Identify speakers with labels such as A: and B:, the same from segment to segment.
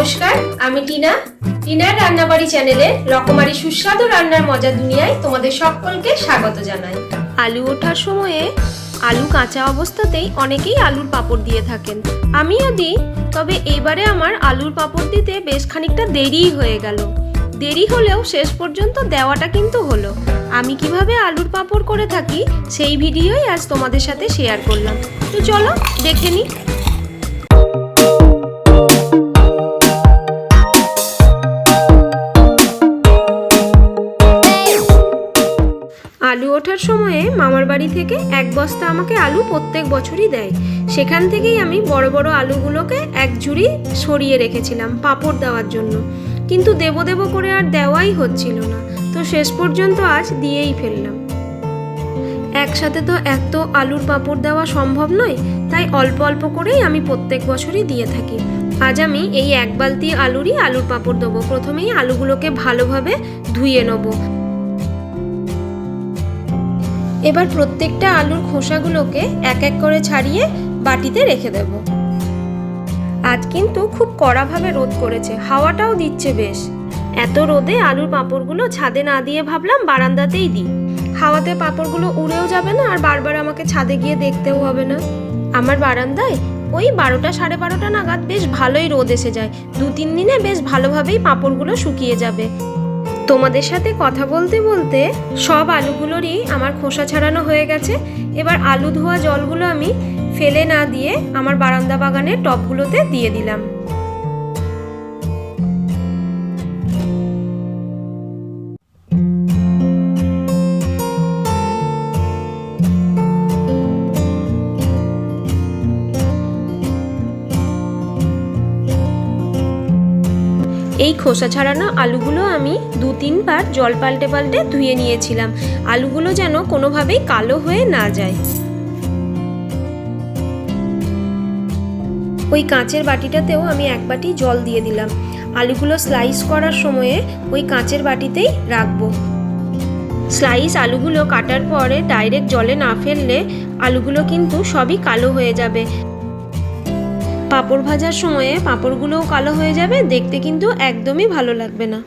A: নমস্কার, আমি টিনার রান্নাবাড়ি চ্যানেলে রকমারি সুস্বাদু রান্নার মজা দুনিয়ায় তোমাদের সকলকে স্বাগত জানাই। আলু ওঠার সময়ে আলু কাঁচা অবস্থাতেই অনেকেই আলুর পাঁপড় দিয়ে থাকেন, আমিও দিই। তবে এবারে আমার আলুর পাঁপড় দিতে বেশ খানিকটা দেরিই হয়ে গেল। দেরি হলেও শেষ পর্যন্ত দেওয়াটা কিন্তু হলো। আমি কিভাবে আলুর পাঁপড় করে থাকি সেই ভিডিওই আজ তোমাদের সাথে শেয়ার করলাম। তো চলো দেখে নিই। আলু ওঠার সময়ে মামার বাড়ি থেকে এক বস্তা আমাকে আলু প্রত্যেক বছরই দেয়। সেখান থেকেই আমি বড় বড় আলুগুলোকে এক ঝুড়ি সরিয়ে রেখেছিলাম পাঁপড় দেওয়ার জন্য, কিন্তু দেবো দেবো করে আর দেওয়াই হচ্ছিল না। তো শেষ পর্যন্ত আজ দিয়েই ফেললাম। একসাথে তো এত আলুর পাঁপড় দেওয়া সম্ভব নয়, তাই অল্প অল্প করেই আমি প্রত্যেক বছরই দিয়ে থাকি। আজ আমি এই এক বালতি আলুর পাঁপড় দেবো। প্রথমেই আলুগুলোকে ভালোভাবে ধুয়ে নেবো। এবার প্রত্যেকটা আলুর খোসাগুলোকে এক এক করে ছাড়িয়ে বাটিতে রেখে দেব। আজ কিন্তু খুব কড়াভাবে রোদ করেছে, হাওয়াটাও দিচ্ছে বেশ। এত রোদে আলুর পাঁপড়গুলো ছাদে না দিয়ে ভাবলাম বারান্দাতেই দিই। হাওয়াতে পাঁপড়গুলো উড়েও যাবে না, আর বারবার আমাকে ছাদে গিয়ে দেখতেও হবে না। আমার বারান্দায় ওই 12টা সাড়ে 12টা নাগাদ বেশ ভালোই রোদ এসে যায়। 2-3 দিনে বেশ ভালোভাবেই পাঁপড়গুলো শুকিয়ে যাবে। তোমাদের সাথে কথা বলতে বলতে সব আলুগুলোরই আমার খোসা ছাড়ানো হয়ে গেছে। এবার আলু ধোয়া জলগুলো আমি ফেলে না দিয়ে আমার বারান্দা বাগানের টবগুলোতে দিয়ে দিলাম। এই খোসা ছাড়ানো আলুগুলো আমি 2-3 বার জল পাল্টে পাল্টে ধুয়ে নিয়েছিলাম, আলুগুলো যেন কোনোভাবেই কালো হয়ে না যায়। ওই কাঁচের বাটিটাতেও আমি এক বাটি জল দিয়ে দিলাম। আলুগুলো স্লাইস করার সময়ে ওই কাঁচের বাটিতেই রাখবো। স্লাইস আলুগুলো কাটার পরে ডাইরেক্ট জলে না ফেললে আলুগুলো কিন্তু সবই কালো হয়ে যাবে। পাঁপড় ভাজার সময়ে পাঁপড়গুলোও কালো হয়ে যাবে, দেখতে কিন্তু একদমই ভালো লাগবে না।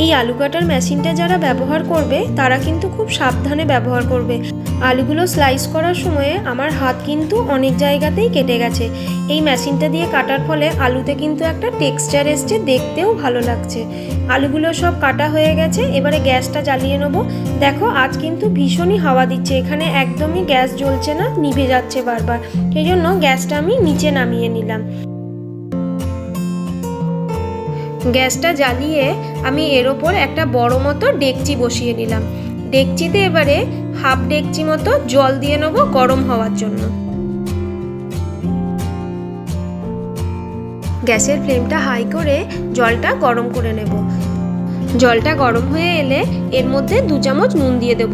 A: এই আলু কাটার মেশিনটা যারা ব্যবহার করবে তারা কিন্তু খুব সাবধানে ব্যবহার করবে। আলুগুলো স্লাইস করার সময়ে আমার হাত কিন্তু অনেক জায়গাতেই কেটে গেছে। এই মেশিনটা দিয়ে কাটার ফলে আলুতে কিন্তু একটা টেক্সচার এসছে, দেখতেও ভালো লাগছে। আলুগুলো সব কাটা হয়ে গেছে, এবারে গ্যাসটা জ্বালিয়ে নেবো। দেখো আজ কিন্তু ভীষণই হাওয়া দিচ্ছে, এখানে একদমই গ্যাস জ্বলছে না, নিভে যাচ্ছে বারবার। সেই জন্য গ্যাসটা আমি নিচে নামিয়ে নিলাম। গ্যাসটা জ্বালিয়ে আমি এর ওপর একটা বড় মতো ডেকচি বসিয়ে নিলাম। ডেকচিতে এবারে হাফ ডেকচি মতো জল দিয়ে নেব গরম হওয়ার জন্য। গ্যাসের ফ্লেমটা হাই করে জলটা গরম করে নেব। জলটা গরম হয়ে এলে এর মধ্যে 2 চামচ নুন দিয়ে দেব।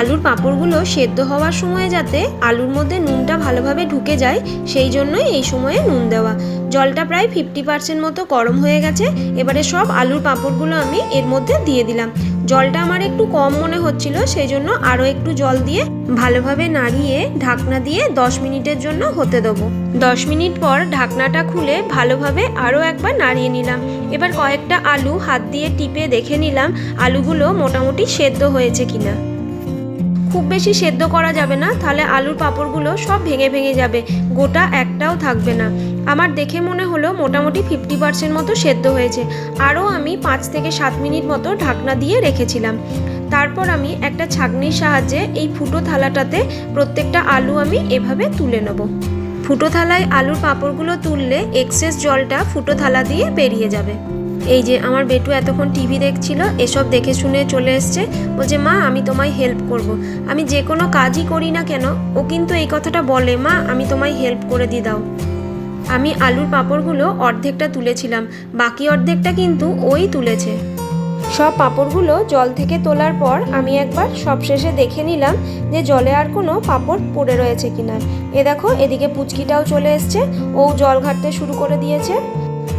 A: আলুর পাঁপড়গুলো সেদ্ধ হওয়ার সময় যাতে আলুর মধ্যে নুনটা ভালোভাবে ঢুকে যায়, সেই জন্যই এই সময়ে নুন দেওয়া। জলটা প্রায় 50% মতো গরম হয়ে গেছে। এবারে সব আলুর পাঁপড়গুলো আমি এর মধ্যে দিয়ে দিলাম। জলটা আমার একটু কম মনে হচ্ছিল, সেই জন্য আরও একটু জল দিয়ে ভালোভাবে নাড়িয়ে ঢাকনা দিয়ে 10 মিনিটের জন্য হতে দেবো। 10 মিনিট পর ঢাকনাটা খুলে ভালোভাবে আরও একবার নাড়িয়ে নিলাম। এবার কয়েকটা আলু হাত দিয়ে টিপে দেখে নিলাম আলুগুলো মোটামুটি সেদ্ধ হয়েছে কিনা। খুব বেশি সেদ্ধ করা যাবে না, তাহলে আলুর পাঁপড়গুলো সব ভেঙে ভেঙে যাবে, গোটা একটাও থাকবে না। আমার দেখে মনে হলো মোটামুটি 50% মতো সেদ্ধ হয়েছে। আরও আমি 5 থেকে 7 মিনিট মতো ঢাকনা দিয়ে রেখেছিলাম। তারপর আমি একটা ছাঁকনির সাহায্যে এই ফুটো থালাটাতে প্রত্যেকটা আলু আমি এভাবে তুলে নেব। ফুটো থালায় আলুর পাঁপড়গুলো তুললে এক্সেস জলটা ফুটো থালা দিয়ে বেরিয়ে যাবে। এই যে আমার বেটু এতক্ষণ টিভি দেখছিল, এসব দেখে শুনে চলে এসছে, বলছে মা আমি তোমায় হেল্প করব। আমি যে কোনো কাজই করি না কেন ও কিন্তু এই কথাটা বলে, মা আমি তোমায় হেল্প করে দিয়ে দাও। আমি আলুর পাঁপড়গুলো অর্ধেকটা তুলেছিলাম, বাকি অর্ধেকটা কিন্তু ওই তুলেছে। সব পাঁপড়গুলো জল থেকে তোলার পর আমি একবার সবশেষে দেখে নিলাম যে জলে আর কোনো পাঁপড় পড়ে রয়েছে কিনা। এ দেখো এদিকে পুচকিটাও চলে এসছে, ও জল ঘাটতে শুরু করে দিয়েছে।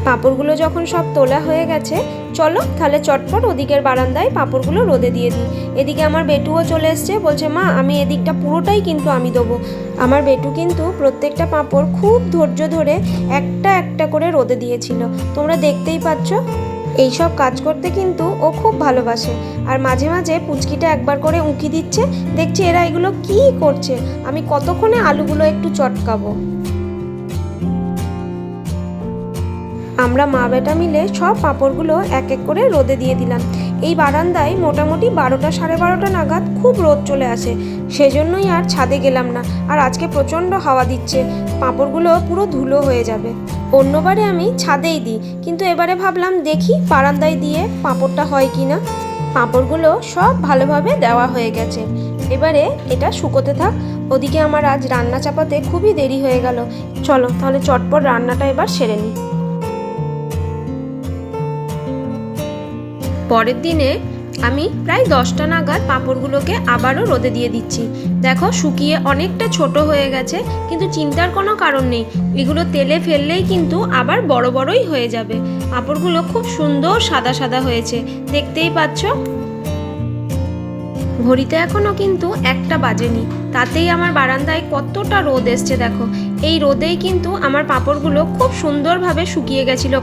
A: পাঁপড়গুলো যখন সব তোলা হয়ে গেছে, চলো তাহলে চটপট ওদিকের বারান্দায় পাঁপড়গুলো রোদে দিয়ে দিই। এদিকে আমার বেটুও চলে এসছে, বলছে মা আমি এদিকটা পুরোটাই কিন্তু আমি দেবো। আমার বেটু কিন্তু প্রত্যেকটা পাঁপড় খুব ধৈর্য ধরে একটা একটা করে রোদে দিয়েছিল, তোমরা দেখতেই পাচ্ছ। এইসব কাজ করতে কিন্তু ও খুব ভালোবাসে। আর মাঝে মাঝে পুচকিটা একবার করে উঁকি দিচ্ছে, দেখছি এরা এগুলো কি করছে, আমি কতক্ষণে আলুগুলো একটু চটকাবো। আমরা মা বেটা মিলে সব পাঁপড়গুলো এক এক করে রোদে দিয়ে দিলাম। এই বারান্দায় মোটামুটি 12টা সাড়ে 12টা নাগাদ খুব রোদ চলে আসে, সেজন্যই আর ছাদে গেলাম না। আর আজকে প্রচণ্ড হাওয়া দিচ্ছে, পাঁপড়গুলো পুরো ধুলো হয়ে যাবে। অন্যবারে আমি ছাদেই দিই, কিন্তু এবারে ভাবলাম দেখি বারান্দায় দিয়ে পাঁপড়টা হয় কি না। পাঁপড়গুলো সব ভালোভাবে দেওয়া হয়ে গেছে, এবারে এটা শুকোতে থাক। ওদিকে আমার আজ রান্না চাপাতে খুবই দেরি হয়ে গেল, চলো তাহলে চটপট রান্নাটা এবার সেরে নিই। পরের দিনে আমি প্রায় 10টা নাগাদ পাঁপড়গুলোকে আবারও রোদে দিয়ে দিচ্ছি। দেখো শুকিয়ে অনেকটা ছোট হয়ে গেছে, কিন্তু চিন্তার কোনো কারণ নেই, এগুলো তেলে ফেললেই কিন্তু আবার বড় বড়ই হয়ে যাবে। পাঁপড়গুলো খুব সুন্দর সাদা সাদা হয়েছে, দেখতেই পাচ্ছ। ঘড়িতে এখনও কিন্তু 1টা বাজেনি, তাতেই আমার বারান্দায় কতটা রোদ এসছে দেখো। এই রোদেই কিন্তু আমার পাঁপড়গুলো খুব সুন্দরভাবে শুকিয়ে গেছিলো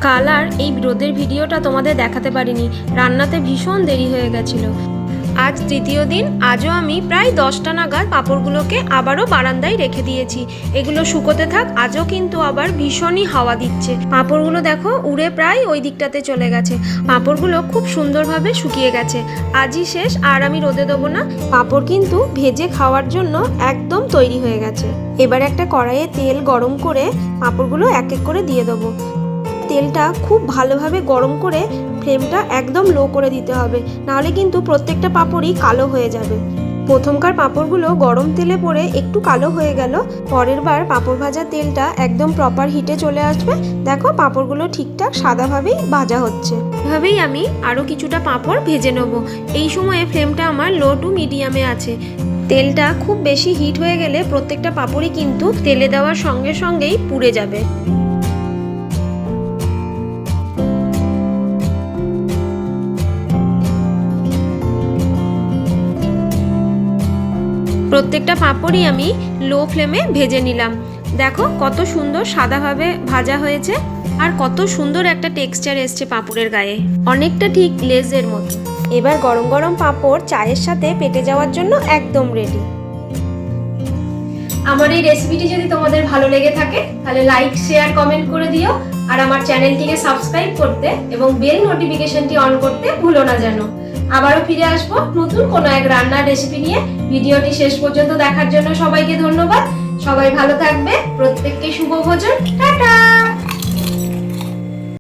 A: কাল আর এই রোদের ভিডিওটা তোমাদের দেখাতে পারিনি, রান্নাতে ভীষণ দেরি হয়ে গেছিলো। আজ তৃতীয় দিন, আজও আমি প্রায় 10টা নাগাদ পাঁপড়গুলোকে আবারও বারান্দায় রেখে দিয়েছি, এগুলো শুকোতে থাক। আজও কিন্তু আবার ভীষণই হাওয়া দিচ্ছে, পাঁপড়গুলো দেখো উড়ে প্রায় ওই দিকটাতে চলে গেছে। পাঁপড়গুলো খুব সুন্দরভাবে শুকিয়ে গেছে, আজই শেষ, আর আমি রোদে দেবো না। পাঁপড় কিন্তু ভেজে খাওয়ার জন্য একদম তৈরি হয়ে গেছে। এবার একটা কড়াইয়ে তেল গরম করে পাঁপড়গুলো এক এক করে দিয়ে দেবো। তেলটা খুব ভালোভাবে গরম করে ফ্লেমটা একদম লো করে দিতে হবে, নাহলে কিন্তু প্রত্যেকটা পাঁপড়ই কালো হয়ে যাবে। প্রথমকার পাঁপড়গুলো গরম তেলে পড়ে একটু কালো হয়ে গেল, পরের বার পাঁপড় ভাজা তেলটা একদম প্রপার হিটে চলে আসবে। দেখো পাঁপড়গুলো ঠিকঠাক সাদাভাবেই ভাজা হচ্ছে। এভাবেই আমি আরও কিছুটা পাঁপড় ভেজে নেব। এই সময়ে ফ্লেমটা আমার লো টু মিডিয়ামে আছে। তেলটা খুব বেশি হিট হয়ে গেলে প্রত্যেকটা পাঁপড়ই কিন্তু তেলে দেওয়ার সঙ্গে সঙ্গেই পুড়ে যাবে। প্রত্যেকটা পাঁপড়ই আমি লো ফ্লেমে ভেজে নিলাম। দেখো কত সুন্দর সাদাভাবে ভাজা হয়েছে, আর কত সুন্দর একটা টেক্সচার এসছে পাঁপড়ের গায়ে, অনেকটা ঠিক লেজের মতো। এবার গরম গরম পাঁপড় চায়ের সাথে পেটে যাওয়ার জন্য একদম রেডি। আমার এই রেসিপিটি যদি তোমাদের ভালো লেগে থাকে তাহলে লাইক, শেয়ার, কমেন্ট করে দিও। আর আমার চ্যানেলটিকে সাবস্ক্রাইব করতে এবং বেল নোটিফিকেশনটি অন করতে ভুলো না যেন। আবারও ফিরে আসবো নতুন কোনো এক রান্নার রেসিপি নিয়ে। ভিডিওটি শেষ পর্যন্ত দেখার জন্য সবাইকে ধন্যবাদ। সবাই ভালো থাকবে, প্রত্যেককে শুভ ভোজন।